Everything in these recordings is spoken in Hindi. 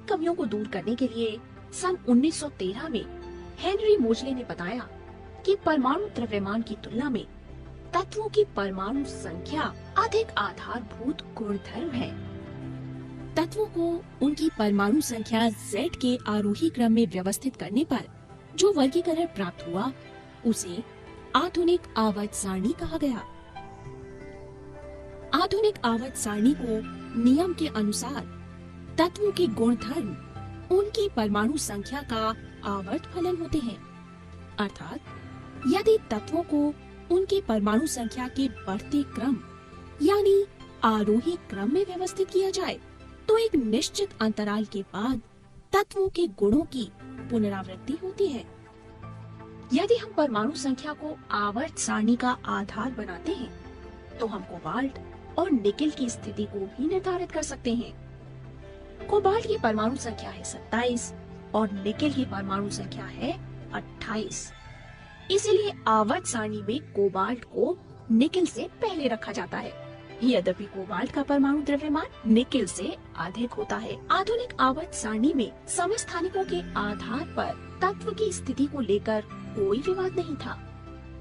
कमियों को दूर करने के लिए सन 1913 में हेनरी मोजले ने बताया कि परमाणु द्रव्यमान की तुलना में तत्वों की परमाणु संख्या अधिक आधारभूत गुणधर्म है। तत्वों को उनकी परमाणु संख्या Z के आरोही क्रम में व्यवस्थित करने पर जो वर्गीकरण प्राप्त हुआ उसे आधुनिक आवर्त सारणी कहा गया। आधुनिक आवर्त सारणी को नियम के अनुसार तत्वों के गुणधर्म उनकी परमाणु संख्या का आवर्त फलन होते हैं। अर्थात यदि तत्वों को उनकी परमाणु संख्या के बढ़ते क्रम यानी आरोही क्रम में व्यवस्थित किया जाए तो एक निश्चित अंतराल के बाद तत्वों के गुणों की पुनरावृत्ति होती है। यदि हम परमाणु संख्या को आवर्त सारणी का आधार बनाते हैं तो हम कोबाल्ट और निकेल की स्थिति को भी निर्धारित कर सकते हैं। कोबाल्ट की परमाणु संख्या है 27 और निकेल की परमाणु संख्या है 28। इसीलिए आवर्त सारणी में कोबाल्ट को निकेल से पहले रखा जाता है। यद्यपि कोबाल्ट का परमाणु द्रव्यमान निकेल से अधिक होता है। आधुनिक आवर्त सारणी में समस्थानिकों के आधार पर तत्व की स्थिति को लेकर कोई विवाद नहीं था,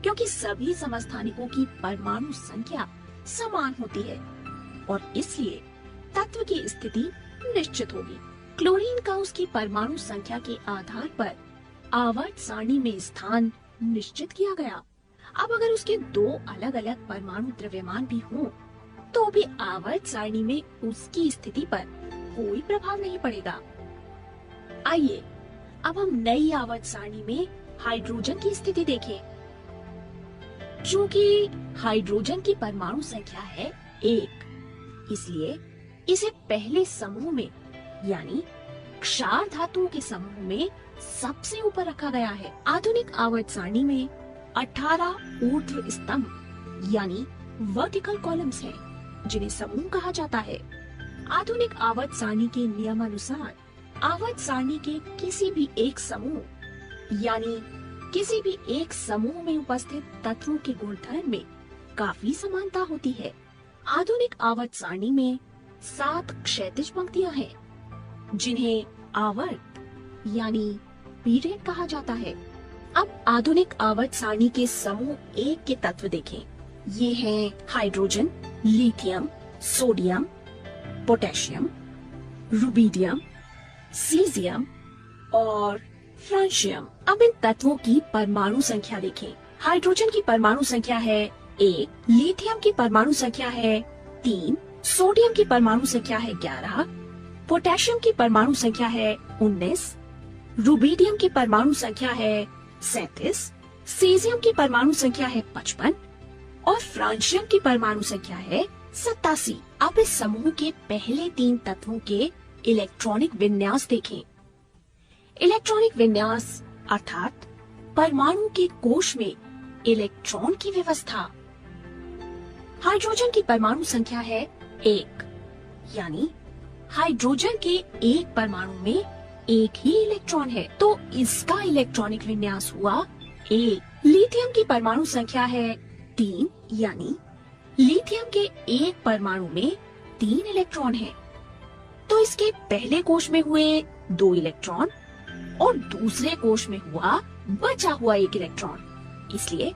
क्योंकि सभी समस्थानिकों की परमाणु संख्या समान होती है और इसलिए तत्व की स्थिति निश्चित होगी। क्लोरीन का उसकी परमाणु संख्या के आधार पर आवर्त सारणी में स्थान निश्चित किया गया। अब अगर उसके दो अलग अलग परमाणु द्रव्यमान भी हों, तो भी आवर्त सारणी में उसकी स्थिति पर कोई प्रभाव नहीं पड़ेगा। आइए अब हम नई आवर्त सारणी में हाइड्रोजन की स्थिति देखें। चूंकि हाइड्रोजन की परमाणु संख्या है 1, इसलिए इसे पहले समूह में यानी क्षार धातुओं के समूह में सबसे ऊपर रखा गया है। आधुनिक आवर्त सारणी में 18 ऊर्ध्व स्तंभ यानी वर्टिकल कॉलम्स हैं, जिन्हें समूह कहा जाता है। आधुनिक आवर्त सारणी के नियमानुसार आवर्त सारणी के किसी भी एक समूह यानी किसी भी एक समूह में उपस्थित तत्वों के गुणधर्म में काफी समानता होती है। आधुनिक आवर्त सारणी में 7 क्षैतिज पंक्तियां हैं, जिन्हें आवर्त यानी पीरियड कहा जाता है। अब आधुनिक आवर्त सारणी के समूह 1 के तत्व देखें। ये हैं hydrogen, lithium, sodium, potassium, rubidium, caesium और फ्रांशियम। अब इन तत्वों की परमाणु संख्या देखें। हाइड्रोजन की परमाणु संख्या है 1, लिथियम की परमाणु संख्या है 3, सोडियम की परमाणु संख्या है 11, पोटेशियम की परमाणु संख्या है 19, रुबिडियम की परमाणु संख्या है 37, सीजियम की परमाणु संख्या है 55 और फ्रांशियम की परमाणु संख्या है 87। अब इस समूह के पहले 3 तत्वों के इलेक्ट्रॉनिक विन्यास देखें। इलेक्ट्रॉनिक विन्यास अर्थात परमाणु के कोश में इलेक्ट्रॉन की व्यवस्था। हाइड्रोजन की परमाणु संख्या है 1, यानी हाइड्रोजन के एक परमाणु में एक ही इलेक्ट्रॉन है, तो इसका इलेक्ट्रॉनिक विन्यास हुआ 1। लिथियम की परमाणु संख्या है 3, यानी लिथियम के एक परमाणु में 3 इलेक्ट्रॉन है, तो इसके पहले कोश में हुए 2 इलेक्ट्रॉन और दूसरे कोश में हुआ बचा हुआ 1 इलेक्ट्रॉन। इसलिए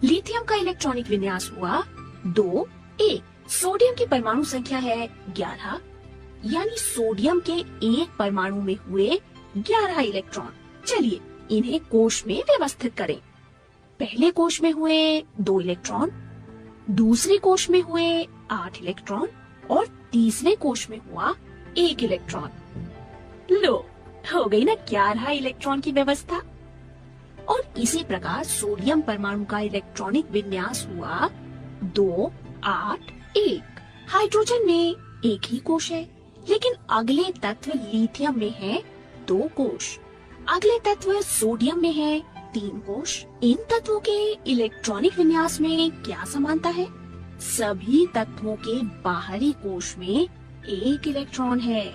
लिथियम का इलेक्ट्रॉनिक विन्यास हुआ 2, 1। सोडियम की परमाणु संख्या है 11, यानी सोडियम के एक परमाणु में हुए 11 इलेक्ट्रॉन। चलिए इन्हें कोश में व्यवस्थित करें। पहले कोश में हुए 2 इलेक्ट्रॉन, दूसरे कोश में हुए 8 इलेक्ट्रॉन और तीसरे कोश में हुआ 1 इलेक्ट्रॉन। लो, हो गई ना 11 इलेक्ट्रॉन की व्यवस्था। और इसी प्रकार सोडियम परमाणु का इलेक्ट्रॉनिक विन्यास हुआ 2, 8, 1। हाइड्रोजन में एक ही कोश है, लेकिन अगले तत्व लिथियम में है 2 कोश। अगले तत्व सोडियम में है 3 कोश। इन तत्वों के इलेक्ट्रॉनिक विन्यास में क्या समानता है? सभी तत्वों के बाहरी कोश में 1 इलेक्ट्रॉन है।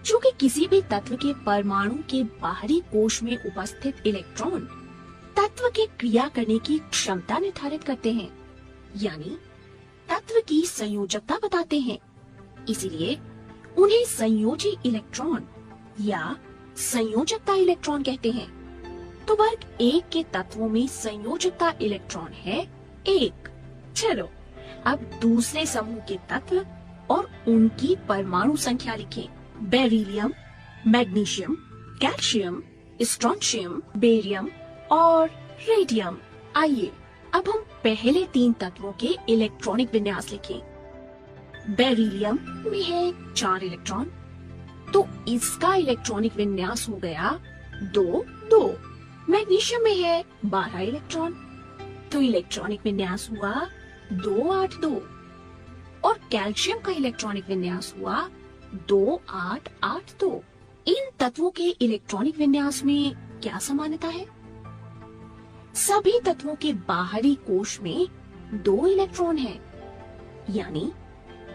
चूँकि किसी भी तत्व के परमाणु के बाहरी कोश में उपस्थित इलेक्ट्रॉन तत्व के क्रिया करने की क्षमता निर्धारित करते हैं, यानी तत्व की संयोजकता बताते हैं। इसीलिए उन्हें संयोजी इलेक्ट्रॉन या संयोजकता इलेक्ट्रॉन कहते हैं। तो वर्ग 1 के तत्वों में संयोजकता इलेक्ट्रॉन है 1। चलो अब दूसरे समूह के तत्व और उनकी परमाणु संख्या लिखें। Beryllium, magnesium, calcium, strontium, barium और रेडियम। आइए अब हम पहले 3 तत्वों के इलेक्ट्रॉनिक विन्यास लिखें। बेरिलियम में है 4 इलेक्ट्रॉन, तो इसका इलेक्ट्रॉनिक विन्यास हो गया 2-2। मैग्नीशियम में है 12 इलेक्ट्रॉन, तो इलेक्ट्रॉनिक विन्यास हुआ 2-8-2। और कैल्शियम का इलेक्ट्रॉनिक विन्यास हुआ 2-8-8-2। इन तत्वों के इलेक्ट्रॉनिक विन्यास में क्या समानता है? सभी तत्वों के बाहरी कोश में 2 इलेक्ट्रॉन हैं, यानी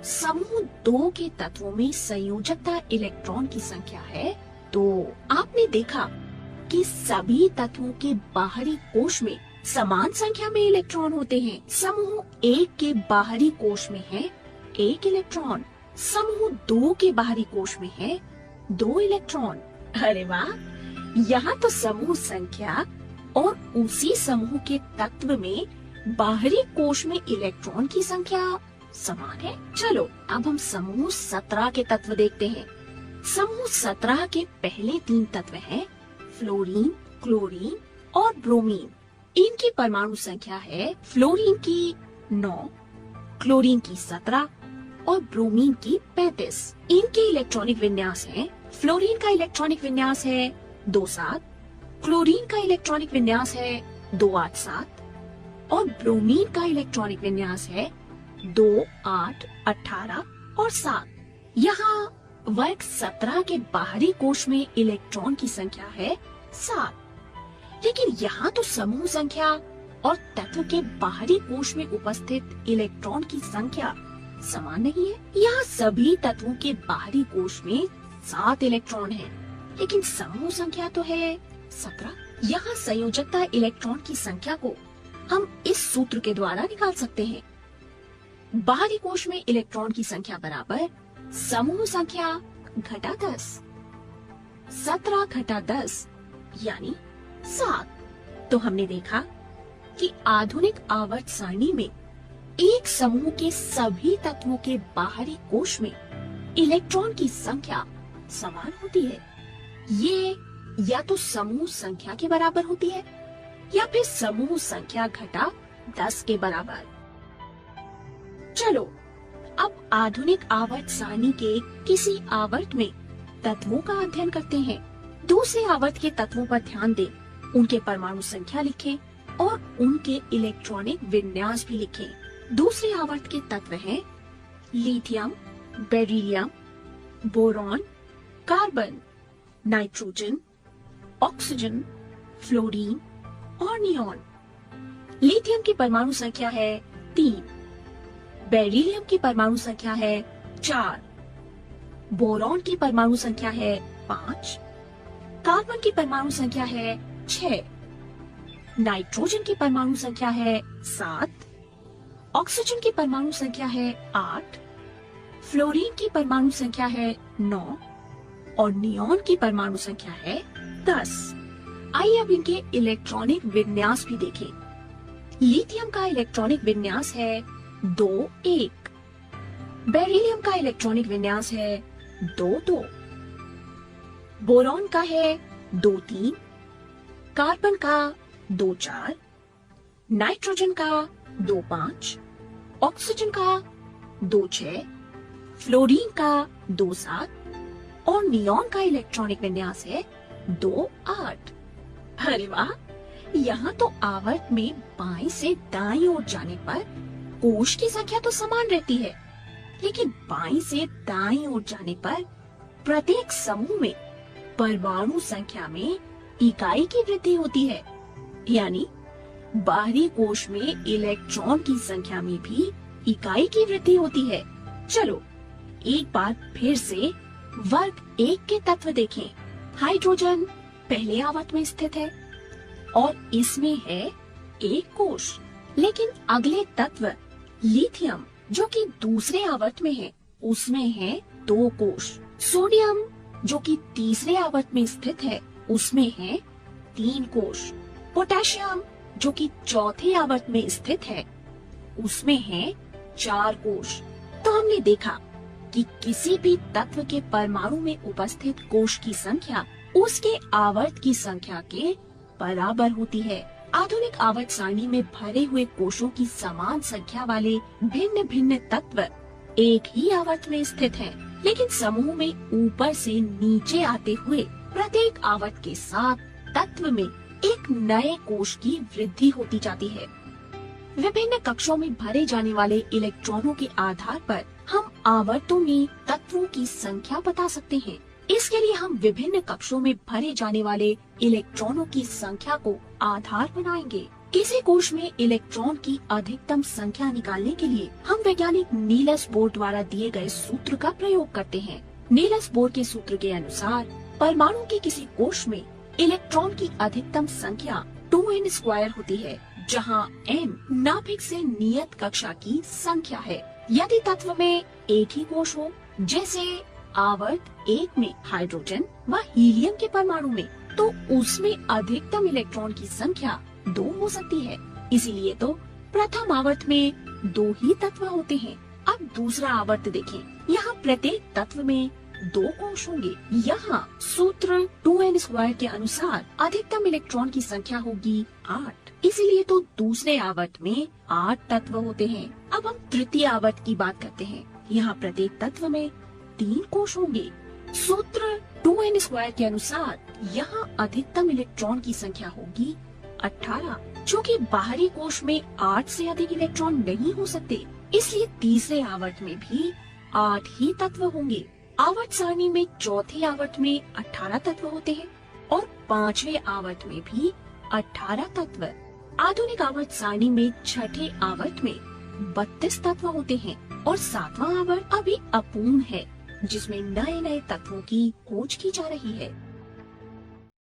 समूह 2 के तत्वों में संयोजकता इलेक्ट्रॉन की संख्या है 2। आपने देखा कि सभी तत्वों के बाहरी कोश में समान संख्या में इलेक्ट्रॉन होते हैं। समूह 1 के बाहरी कोश में है 1 इलेक्ट्रॉन, समूह 2 के बाहरी कोश में है 2 इलेक्ट्रॉन। अरे वाह, यहाँ तो समूह संख्या और उसी समूह के तत्व में बाहरी कोश में इलेक्ट्रॉन की संख्या समान है। चलो अब हम समूह 17 के तत्व देखते हैं। समूह 17 के पहले 3 तत्व हैं फ्लोरीन, क्लोरीन और ब्रोमीन। इनकी परमाणु संख्या है फ्लोरीन की 9, क्लोरीन की 17 और ब्रोमीन की 35। इनके इलेक्ट्रॉनिक विन्यास है, फ्लोरीन का इलेक्ट्रॉनिक विन्यास है 2-7, क्लोरीन का इलेक्ट्रॉनिक विन्यास है 2-8-7 और ब्रोमीन का इलेक्ट्रॉनिक विन्यास है 2-8-18 और 7। यहाँ वर्ग 17 के बाहरी कोश में इलेक्ट्रॉन की संख्या है 7, लेकिन यहाँ तो समूह संख्या और तत्व के बाहरी कोश में उपस्थित इलेक्ट्रॉन की संख्या समान नहीं है। यहाँ सभी तत्वों के बाहरी कोश में 7 इलेक्ट्रॉन हैं, लेकिन समूह संख्या तो है 17। यहाँ संयोजकता इलेक्ट्रॉन की संख्या को हम इस सूत्र के द्वारा निकाल सकते हैं। बाहरी कोश में इलेक्ट्रॉन की संख्या बराबर समूह संख्या घटा 10। 17 घटा 10 यानी 7। तो हमने देखा कि आधुनिक आवर्त सारणी में एक समूह के सभी तत्वों के बाहरी कोश में इलेक्ट्रॉन की संख्या समान होती है। ये या तो समूह संख्या के बराबर होती है या फिर समूह संख्या घटा 10 के बराबर। चलो अब आधुनिक आवर्त सारणी के किसी आवर्त में तत्वों का अध्ययन करते हैं। दूसरे आवर्त के तत्वों पर ध्यान दें, उनके परमाणु संख्या लिखें और उनके इलेक्ट्रॉनिक विन्यास भी लिखें। दूसरे आवर्त के तत्व हैं lithium, beryllium, boron, carbon, nitrogen, oxygen, fluorine और नियॉन। लिथियम की परमाणु संख्या है 3, बेरिलियम की परमाणु संख्या है 4, बोरॉन की परमाणु संख्या है 5, कार्बन की परमाणु संख्या है 6, नाइट्रोजन की परमाणु संख्या है 7, ऑक्सीजन की परमाणु संख्या है 8, फ्लोरीन की परमाणु संख्या है 9 और नियॉन की परमाणु संख्या है 10। आइए अब इनके इलेक्ट्रॉनिक विन्यास भी देखें। लिथियम का इलेक्ट्रॉनिक विन्यास है 2-1, बेरिलियम का इलेक्ट्रॉनिक विन्यास है 2-2, बोरॉन का है 2-3, कार्बन का 2-4, नाइट्रोजन का 2-5, ऑक्सीजन का 2-6, फ्लोरीन का 2-7 और नियॉन का इलेक्ट्रॉनिक विन्यास है 2-8। अरे वाह, यहाँ तो आवर्त में बाएं से दाईं ओर जाने पर कोश की संख्या तो समान रहती है, लेकिन बाएं से दाईं ओर जाने पर प्रत्येक समूह में परमाणु संख्या में इकाई की वृद्धि होती है, यानी बाहरी कोश में इलेक्ट्रॉन की संख्या में भी इकाई की वृद्धि होती है। चलो एक बार फिर से वर्ग 1 के तत्व देखें। हाइड्रोजन पहले आवर्त में स्थित है और इसमें है एक कोश, लेकिन अगले तत्व लिथियम जो कि दूसरे आवर्त में है, उसमें है 2 कोश। सोडियम जो कि तीसरे आवर्त में स्थित है उसमें है 3 कोश। पोटेशियम जो कि चौथे आवर्त में स्थित है उसमें है 4 कोश। तो हमने देखा कि किसी भी तत्व के परमाणु में उपस्थित कोश की संख्या उसके आवर्त की संख्या के बराबर होती है। आधुनिक आवर्त सारणी में भरे हुए कोशों की समान संख्या वाले भिन्न भिन्न तत्व एक ही आवर्त में स्थित हैं, लेकिन समूह में ऊपर से नीचे आते हुए प्रत्येक आवर्त के साथ तत्व में एक नए कोश की वृद्धि होती जाती है। विभिन्न कक्षों में भरे जाने वाले इलेक्ट्रॉनों के आधार पर हम आवर्तों में तत्वों की संख्या बता सकते हैं। इसके लिए हम विभिन्न कक्षों में भरे जाने वाले इलेक्ट्रॉनों की संख्या को आधार बनाएंगे। किसी कोश में इलेक्ट्रॉन की अधिकतम संख्या निकालने के लिए हम वैज्ञानिक नील्स बोर द्वारा दिए गए सूत्र का प्रयोग करते हैं। नील्स बोर के सूत्र के अनुसार परमाणु के किसी कोश में इलेक्ट्रॉन की अधिकतम संख्या 2n² होती है, जहाँ n नाभिक से नियत कक्षा की संख्या है। यदि तत्व में एक ही कोश हो, जैसे आवर्त 1 में हाइड्रोजन व हीलियम के परमाणु में, तो उसमें अधिकतम इलेक्ट्रॉन की संख्या 2 हो सकती है। इसीलिए तो प्रथम आवर्त में 2 ही तत्व होते हैं। अब दूसरा आवर्त देखें, यहाँ प्रत्येक तत्व में 2 कोश होंगे। यहाँ सूत्र 2n² के अनुसार अधिकतम इलेक्ट्रॉन की संख्या होगी 8। इसीलिए तो दूसरे आवर्त में 8 तत्व होते हैं। अब हम तृतीय आवर्त की बात करते हैं। यहाँ प्रत्येक तत्व में 3 कोश होंगे। सूत्र 2n² के अनुसार यहाँ अधिकतम इलेक्ट्रॉन की संख्या होगी 18। चूँकि बाहरी कोश में 8 से अधिक इलेक्ट्रॉन नहीं हो सकते, इसलिए तीसरे आवर्त में भी 8 ही तत्व होंगे। आवर्त सारणी में चौथे आवर्त में 18 तत्व होते हैं और 5वें आवर्त में भी 18 तत्व। आधुनिक आवर्त सारणी में छठे आवर्त में 32 तत्व होते हैं और 7वां आवर्त अभी अपूर्ण है, जिसमें नए नए तत्वों की खोज की जा रही है।